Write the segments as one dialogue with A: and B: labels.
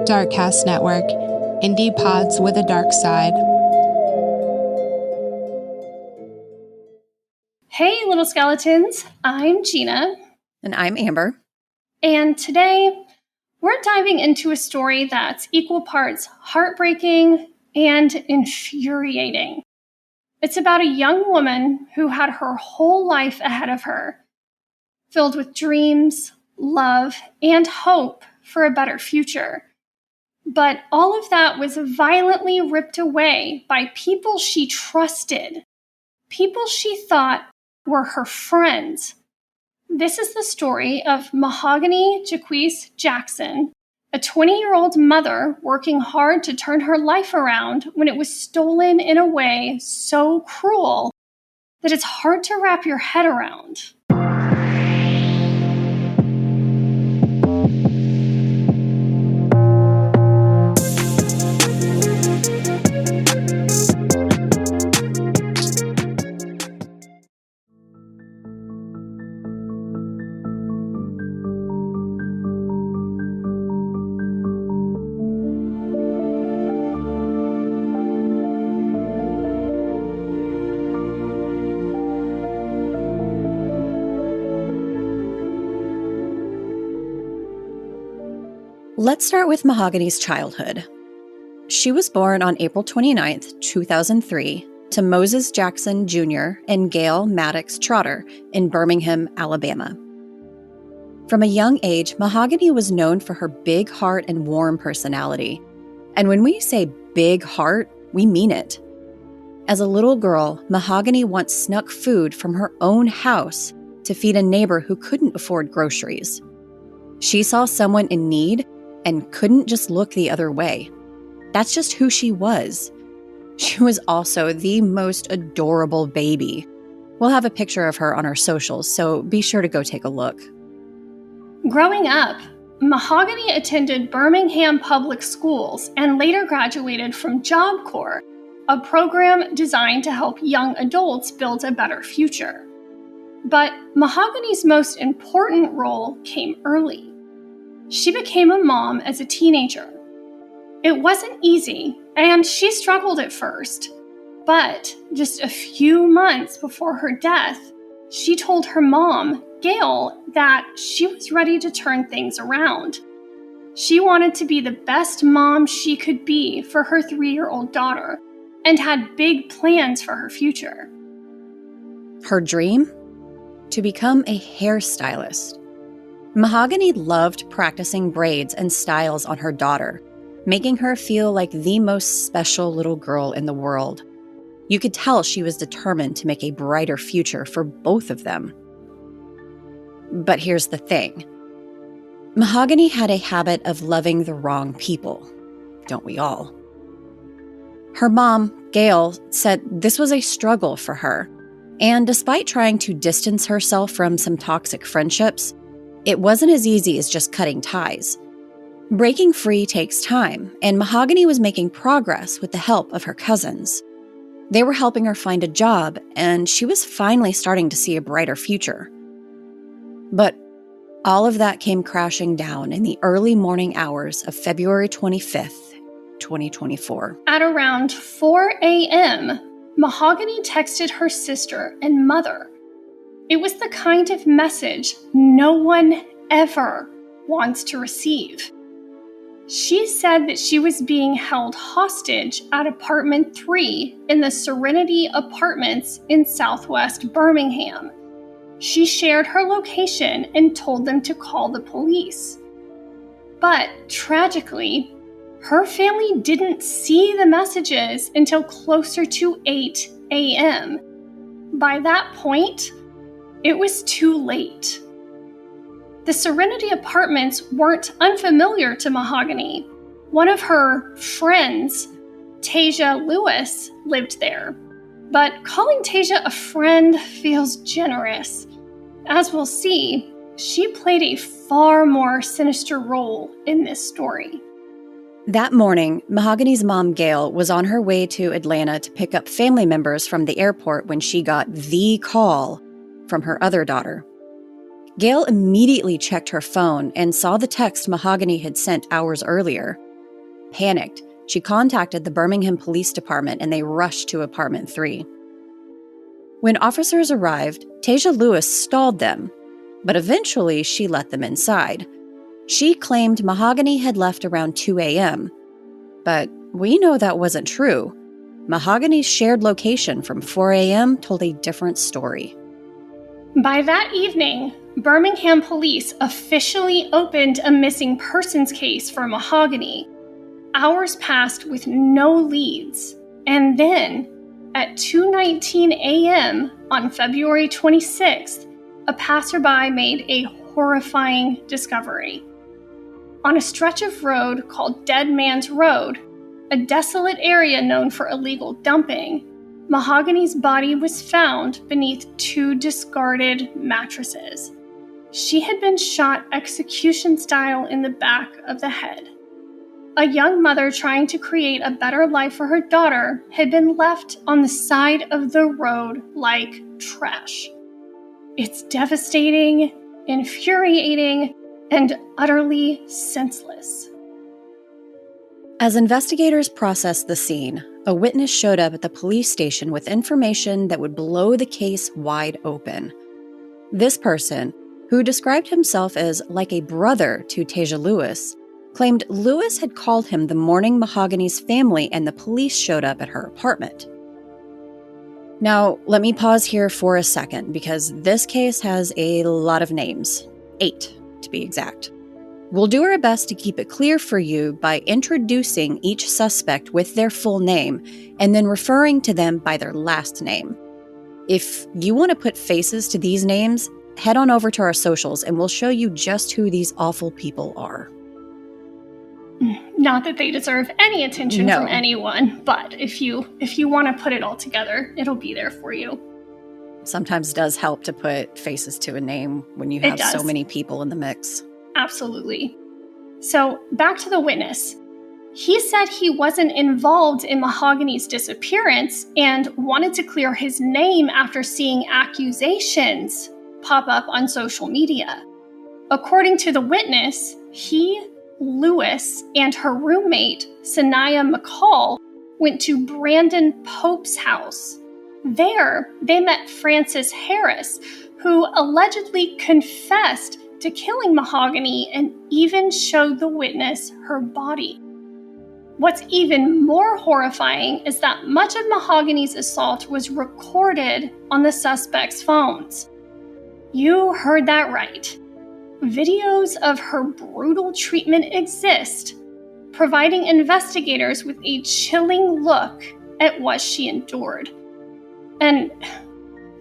A: Darkcast Network, indie pods with a dark side.
B: Hey, little skeletons. I'm Gina.
C: And I'm Amber.
B: And today, we're diving into a story that's equal parts heartbreaking and infuriating. It's about a young woman who had her whole life ahead of her, filled with dreams, love, and hope for a better future. But all of that was violently ripped away by people she trusted, people she thought were her friends. This is the story of Mahogany Jackson, a 20-year-old mother working hard to turn her life around when it was stolen in a way so cruel that it's hard to wrap your head around.
C: Let's start with Mahogany's childhood. She was born on April 29th, 2003, to Moses Jackson Jr. and Gail Maddox Trotter in Birmingham, Alabama. From a young age, Mahogany was known for her big heart and warm personality. And when we say big heart, we mean it. As a little girl, Mahogany once snuck food from her own house to feed a neighbor who couldn't afford groceries. She saw someone in need and couldn't just look the other way. That's just who she was. She was also the most adorable baby. We'll have a picture of her on our socials, so be sure to go take a look.
B: Growing up, Mahogany attended Birmingham Public Schools and later graduated from Job Corps, a program designed to help young adults build a better future. But Mahogany's most important role came early. She became a mom as a teenager. It wasn't easy, and she struggled at first. But just a few months before her death, she told her mom, Gail, that she was ready to turn things around. She wanted to be the best mom she could be for her 3-year-old daughter and had big plans for her future.
C: Her dream? To become a hairstylist. Mahogany loved practicing braids and styles on her daughter, making her feel like the most special little girl in the world. You could tell she was determined to make a brighter future for both of them. But here's the thing. Mahogany had a habit of loving the wrong people. Don't we all? Her mom, Gail, said this was a struggle for her. And despite trying to distance herself from some toxic friendships, it wasn't as easy as just cutting ties. Breaking free takes time, and Mahogany was making progress with the help of her cousins. They were helping her find a job, and she was finally starting to see a brighter future. But all of that came crashing down in the early morning hours of February 25th, 2024.
B: At around 4 a.m., Mahogany texted her sister and mother. It was the kind of message no one ever wants to receive. She said that she was being held hostage at apartment 3 in the Serenity Apartments in Southwest Birmingham. She shared her location and told them to call the police. But tragically, her family didn't see the messages until closer to 8 a.m. By that point, it was too late. The Serenity Apartments weren't unfamiliar to Mahogany. One of her friends, Tasia Lewis, lived there. But calling Tasia a friend feels generous. As we'll see, she played a far more sinister role in this story.
C: That morning, Mahogany's mom, Gail, was on her way to Atlanta to pick up family members from the airport when she got the call from her other daughter. Gail immediately checked her phone and saw the text Mahogany had sent hours earlier. Panicked, she contacted the Birmingham Police Department and they rushed to apartment 3. When officers arrived, Tasia Lewis stalled them, but eventually she let them inside. She claimed Mahogany had left around 2 a.m., but we know that wasn't true. Mahogany's shared location from 4 a.m. told a different story.
B: By that evening, Birmingham police officially opened a missing persons case for Mahogany. Hours passed with no leads, and then, at 2:19 a.m. on February 26th, a passerby made a horrifying discovery. On a stretch of road called Dead Man's Road, a desolate area known for illegal dumping, Mahogany's body was found beneath 2 discarded mattresses. She had been shot execution style in the back of the head. A young mother trying to create a better life for her daughter had been left on the side of the road like trash. It's devastating, infuriating, and utterly senseless.
C: As investigators processed the scene, a witness showed up at the police station with information that would blow the case wide open. This person, who described himself as like a brother to Tasia Lewis, claimed Lewis had called him the morning Mahogany's family and the police showed up at her apartment. Now, let me pause here for a second because this case has a lot of names. 8, to be exact. We'll do our best to keep it clear for you by introducing each suspect with their full name and then referring to them by their last name. If you want to put faces to these names, head on over to our socials and we'll show you just who these awful people are.
B: Not that they deserve any attention from anyone, but if you want to put it all together, it'll be there for you.
C: Sometimes does help to put faces to a name when you have so many people in the mix.
B: Absolutely. So back to the witness. He said he wasn't involved in Mahogany's disappearance and wanted to clear his name after seeing accusations pop up on social media. According to the witness, he, Lewis, and her roommate, Sanaya McCall, went to Brandon Pope's house. There, they met Frances Harris, who allegedly confessed to killing Mahogany and even showed the witness her body. What's even more horrifying is that much of Mahogany's assault was recorded on the suspects' phones. You heard that right. Videos of her brutal treatment exist, providing investigators with a chilling look at what she endured. And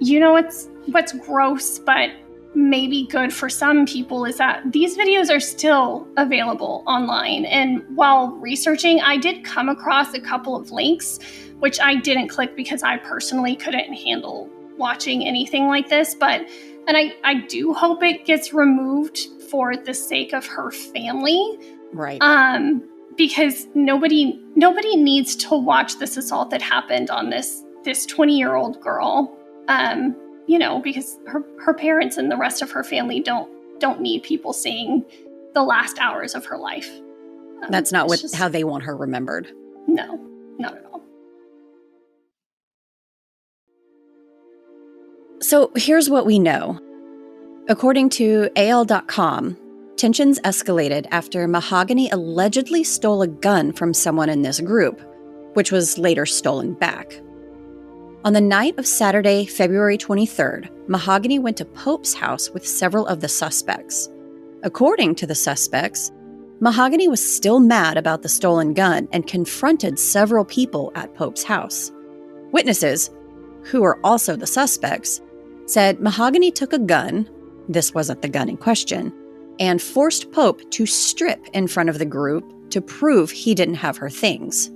B: you know what's gross, but maybe good for some people is that these videos are still available online. And while researching, I did come across a couple of links, which I didn't click because I personally couldn't handle watching anything like this. And I do hope it gets removed for the sake of her family.
C: Right.
B: Because nobody needs to watch this assault that happened on this 20-year-old girl. Because her parents and the rest of her family don't need people seeing the last hours of her life.
C: That's not how they want her remembered.
B: No, not at all.
C: So here's what we know. According to AL.com, tensions escalated after Mahogany allegedly stole a gun from someone in this group, which was later stolen back. On the night of Saturday, February 23rd, Mahogany went to Pope's house with several of the suspects. According to the suspects, Mahogany was still mad about the stolen gun and confronted several people at Pope's house. Witnesses, who are also the suspects, said Mahogany took a gun, this wasn't the gun in question, and forced Pope to strip in front of the group to prove he didn't have her things.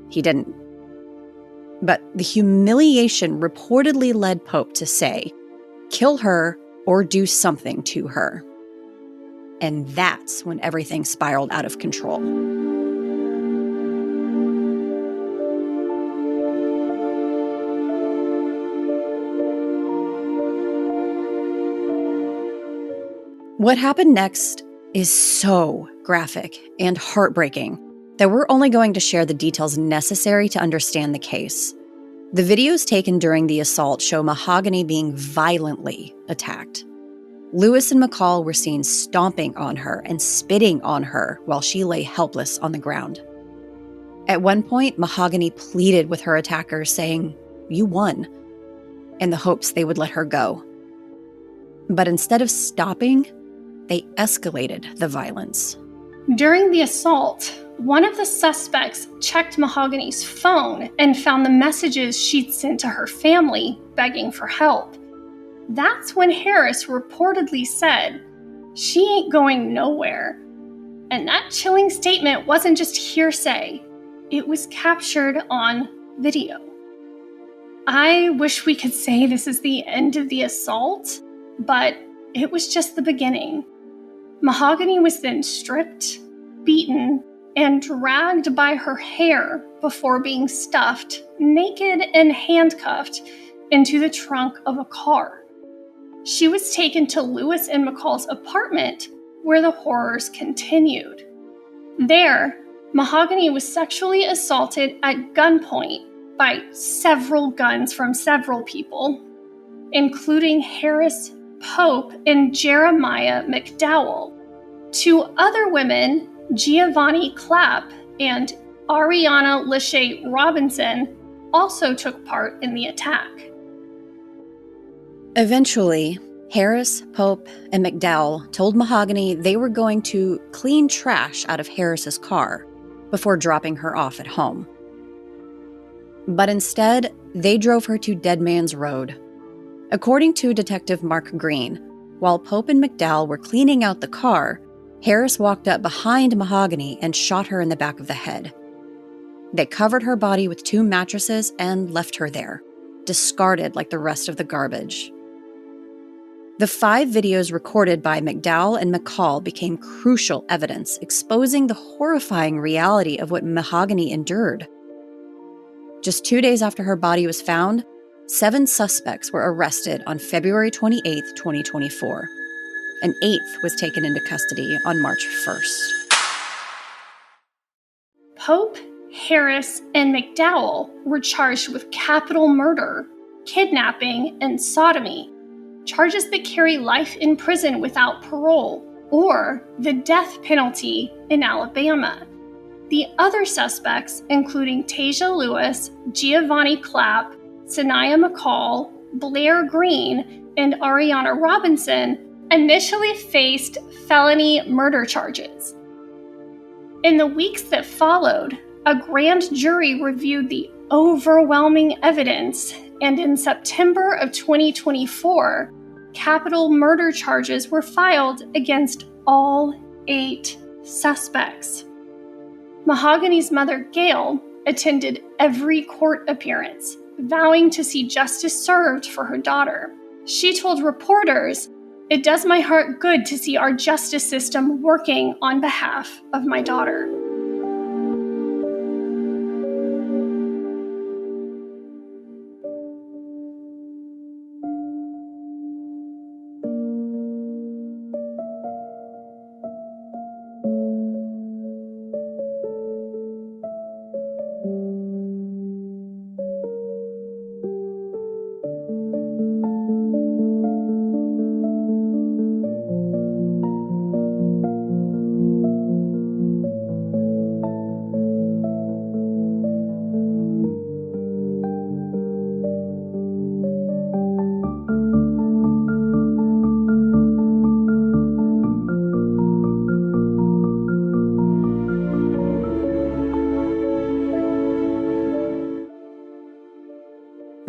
C: He didn't. But the humiliation reportedly led Pope to say, "Kill her or do something to her." And that's when everything spiraled out of control. What happened next is so graphic and heartbreaking Though we're only going to share the details necessary to understand the case. The videos taken during the assault show Mahogany being violently attacked. Lewis and McCall were seen stomping on her and spitting on her while she lay helpless on the ground. At one point, Mahogany pleaded with her attackers, saying, "You won," in the hopes they would let her go. But instead of stopping, they escalated the violence.
B: During the assault, one of the suspects checked Mahogany's phone and found the messages she'd sent to her family begging for help. That's when Harris reportedly said, "She ain't going nowhere." And that chilling statement wasn't just hearsay, it was captured on video. I wish we could say this is the end of the assault, but it was just the beginning. Mahogany was then stripped, beaten, and dragged by her hair before being stuffed, naked and handcuffed, into the trunk of a car. She was taken to Lewis and McCall's apartment, where the horrors continued. There, Mahogany was sexually assaulted at gunpoint by several guns from several people, including Harris, Pope, and Jeremiah McDowell. Two other women, Giovanni Clapp and Ariana Lachey Robinson, also took part in the attack.
C: Eventually, Harris, Pope, and McDowell told Mahogany they were going to clean trash out of Harris's car before dropping her off at home. But instead, they drove her to Dead Man's Road. According to Detective Mark Green, while Pope and McDowell were cleaning out the car, Harris walked up behind Mahogany and shot her in the back of the head. They covered her body with 2 mattresses and left her there, discarded like the rest of the garbage. The 5 videos recorded by McDowell and McCall became crucial evidence, exposing the horrifying reality of what Mahogany endured. Just 2 days after her body was found, 7 suspects were arrested on February 28, 2024. An 8th was taken into custody on March 1st.
B: Pope, Harris, and McDowell were charged with capital murder, kidnapping, and sodomy, charges that carry life in prison without parole, or the death penalty in Alabama. The other suspects, including Tasia Lewis, Giovanni Clapp, Sanaya McCall, Blair Green, and Ariana Robinson, initially faced felony murder charges. In the weeks that followed, a grand jury reviewed the overwhelming evidence, and in September of 2024, capital murder charges were filed against all 8 suspects. Mahogany's mother, Gail, attended every court appearance, vowing to see justice served for her daughter. She told reporters, "It does my heart good to see our justice system working on behalf of my daughter."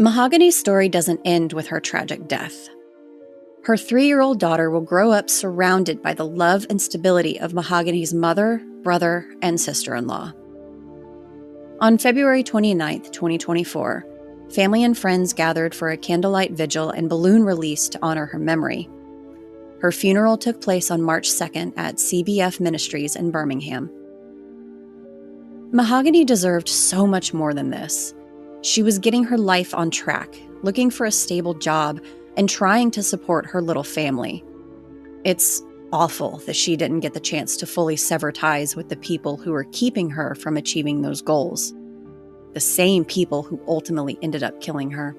C: Mahogany's story doesn't end with her tragic death. Her 3-year-old daughter will grow up surrounded by the love and stability of Mahogany's mother, brother, and sister-in-law. On February 29, 2024, family and friends gathered for a candlelight vigil and balloon release to honor her memory. Her funeral took place on March 2nd at CBF Ministries in Birmingham. Mahogany deserved so much more than this. She was getting her life on track, looking for a stable job, and trying to support her little family. It's awful that she didn't get the chance to fully sever ties with the people who were keeping her from achieving those goals. The same people who ultimately ended up killing her.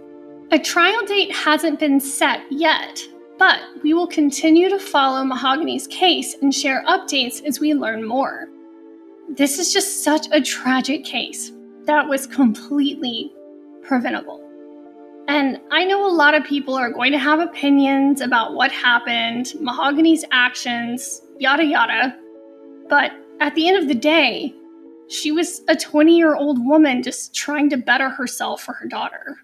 B: A trial date hasn't been set yet, but we will continue to follow Mahogany's case and share updates as we learn more. This is just such a tragic case that was completely preventable. And I know a lot of people are going to have opinions about what happened, Mahogany's actions, yada yada. But at the end of the day, she was a 20-year-old woman just trying to better herself for her daughter.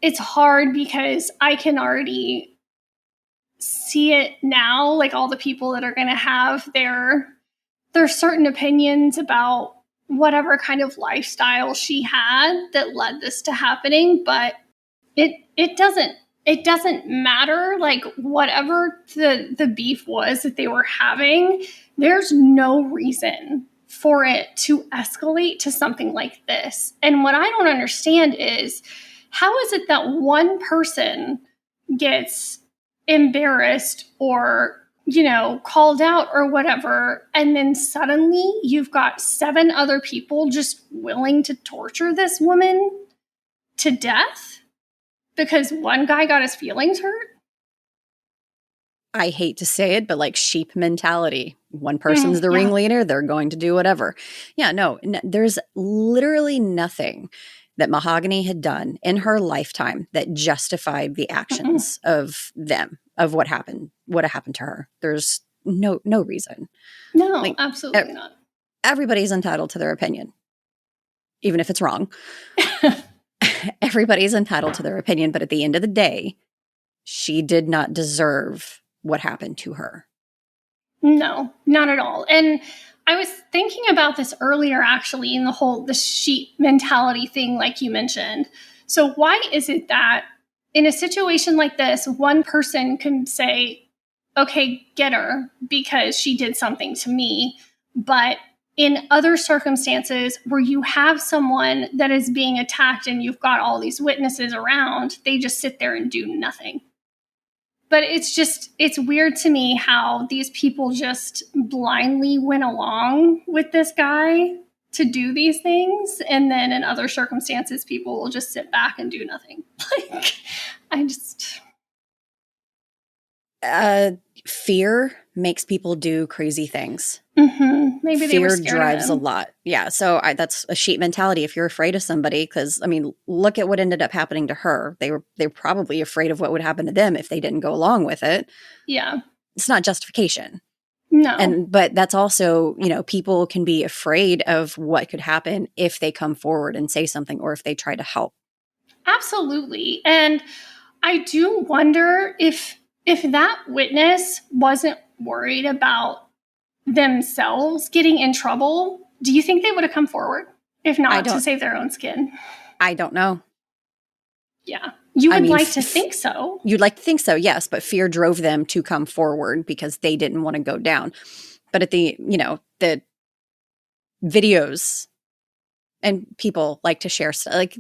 B: It's hard because I can already see it now, like all the people that are going to have their certain opinions about whatever kind of lifestyle she had that led this to happening, but it doesn't matter. Like whatever the beef was that they were having, there's no reason for it to escalate to something like this. And what I don't understand is, how is it that one person gets embarrassed or, called out or whatever, and then suddenly you've got 7 other people just willing to torture this woman to death because one guy got his feelings hurt?
C: I hate to say it, but like sheep mentality. One person's the ringleader, they're going to do whatever. Yeah, no, there's literally nothing that Mahogany had done in her lifetime that justified the actions of them, of what happened to her. There's no reason.
B: No, absolutely not.
C: Everybody's entitled to their opinion, even if it's wrong. Everybody's entitled to their opinion, but at the end of the day, she did not deserve what happened to her.
B: No, not at all. And I was thinking about this earlier, actually, in the sheep mentality thing, like you mentioned. So why is it that in a situation like this, one person can say, okay, get her because she did something to me. But in other circumstances where you have someone that is being attacked and you've got all these witnesses around, they just sit there and do nothing. But it's weird to me how these people just blindly went along with this guy to do these things. And then in other circumstances, people will just sit back and do nothing.
C: Fear makes people do crazy things.
B: Mm-hmm. Maybe they were scared.
C: Fear drives a lot. Yeah. So that's a sheep mentality. If you're afraid of somebody, because look at what ended up happening to her. They were probably afraid of what would happen to them if they didn't go along with it.
B: Yeah.
C: It's not justification.
B: No.
C: But that's also, people can be afraid of what could happen if they come forward and say something or if they try to help.
B: Absolutely. And I do wonder if that witness wasn't worried about themselves getting in trouble, do you think they would have come forward? If not, to save their own skin?
C: I don't know.
B: Yeah. You would like to think so.
C: You'd like to think so, yes. But fear drove them to come forward because they didn't want to go down. But at the videos, and people like to share stuff, like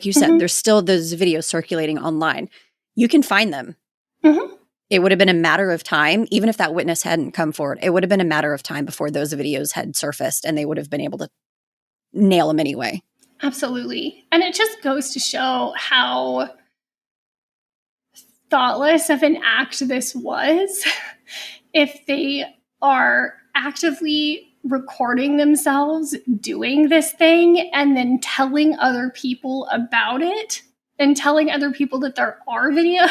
C: you said, there's still those videos circulating online. You can find them. Mm-hmm. It would have been a matter of time, even if that witness hadn't come forward, it would have been a matter of time before those videos had surfaced and they would have been able to nail him anyway.
B: Absolutely. And it just goes to show how thoughtless of an act this was. If they are actively recording themselves doing this thing and then telling other people about it and telling other people that there are videos,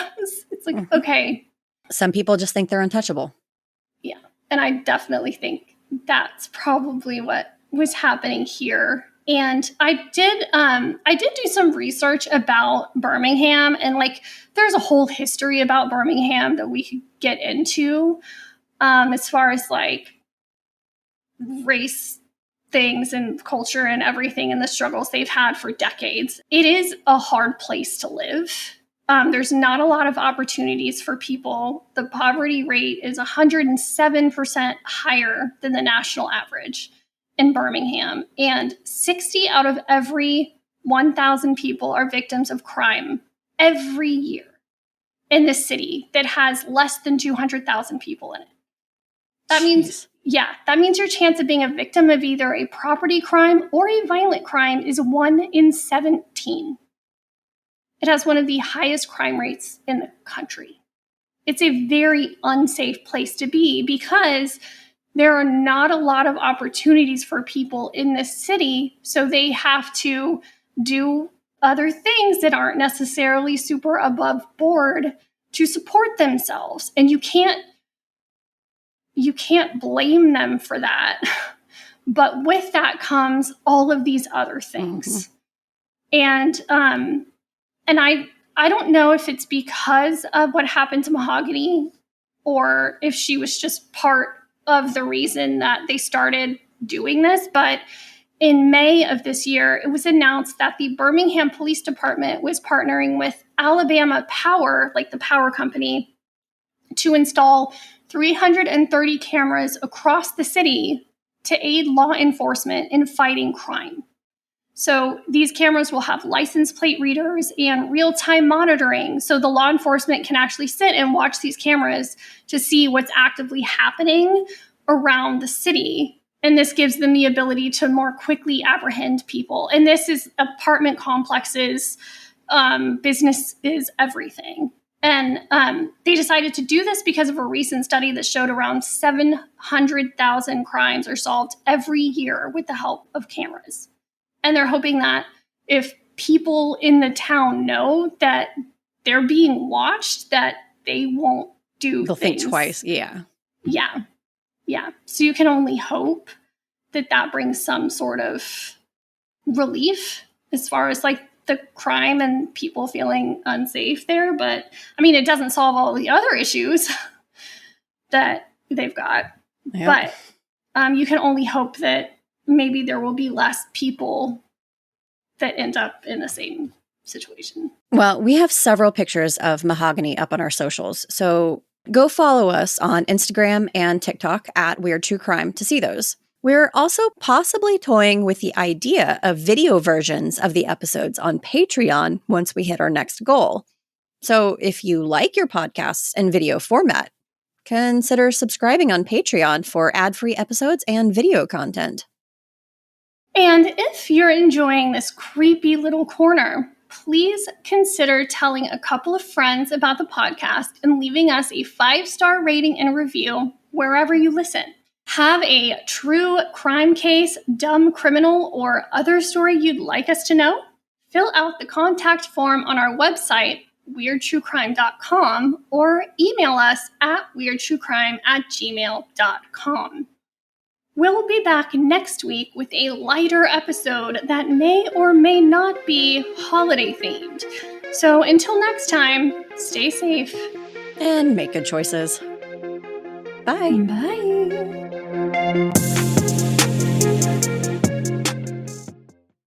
B: it's like, okay.
C: Some people just think they're untouchable.
B: Yeah. And I definitely think that's probably what was happening here. And I did do some research about Birmingham, and there's a whole history about Birmingham that we could get into, as far as race things and culture and everything and the struggles they've had for decades. It is a hard place to live. There's not a lot of opportunities for people. The poverty rate is 107% higher than the national average in Birmingham. And 60 out of every 1,000 people are victims of crime every year. in this city that has less than 200,000 people in it. That means your chance of being a victim of either a property crime or a violent crime is 1 in 17. It has one of the highest crime rates in the country. It's a very unsafe place to be because there are not a lot of opportunities for people in this city, so they have to do other things that aren't necessarily super above board to support themselves. And you can't blame them for that. But with that comes all of these other things. Mm-hmm. And I don't know if it's because of what happened to Mahogany or if she was just part of the reason that they started doing this, but in May of this year, it was announced that the Birmingham Police Department was partnering with Alabama Power, like the power company, to install 330 cameras across the city to aid law enforcement in fighting crime. So these cameras will have license plate readers and real-time monitoring, so the law enforcement can actually sit and watch these cameras to see what's actively happening around the city. And this gives them the ability to more quickly apprehend people. And this is apartment complexes, business is everything. And they decided to do this because of a recent study that showed around 700,000 crimes are solved every year with the help of cameras. And they're hoping that if people in the town know that they're being watched, that they won't do
C: They'll
B: things.
C: think twice. Yeah.
B: Yeah. So you can only hope that brings some sort of relief as far as like the crime and people feeling unsafe there. But I mean, it doesn't solve all the other issues that they've got. Yep. But you can only hope that maybe there will be less people that end up in the same situation.
C: Well, we have several pictures of Mahogany up on our socials, so go follow us on Instagram and TikTok at Weird True Crime to see those. We're also possibly toying with the idea of video versions of the episodes on Patreon once we hit our next goal. So if you like your podcasts in video format, consider subscribing on Patreon for ad-free episodes and video content.
B: And if you're enjoying this creepy little corner, please consider telling a couple of friends about the podcast and leaving us a 5-star rating and review wherever you listen. Have a true crime case, dumb criminal, or other story you'd like us to know? Fill out the contact form on our website, weirdtruecrime.com, or email us at weirdtruecrime@gmail.com. We'll be back next week with a lighter episode that may or may not be holiday themed. So until next time, stay safe.
C: And make good choices. Bye.
B: Bye.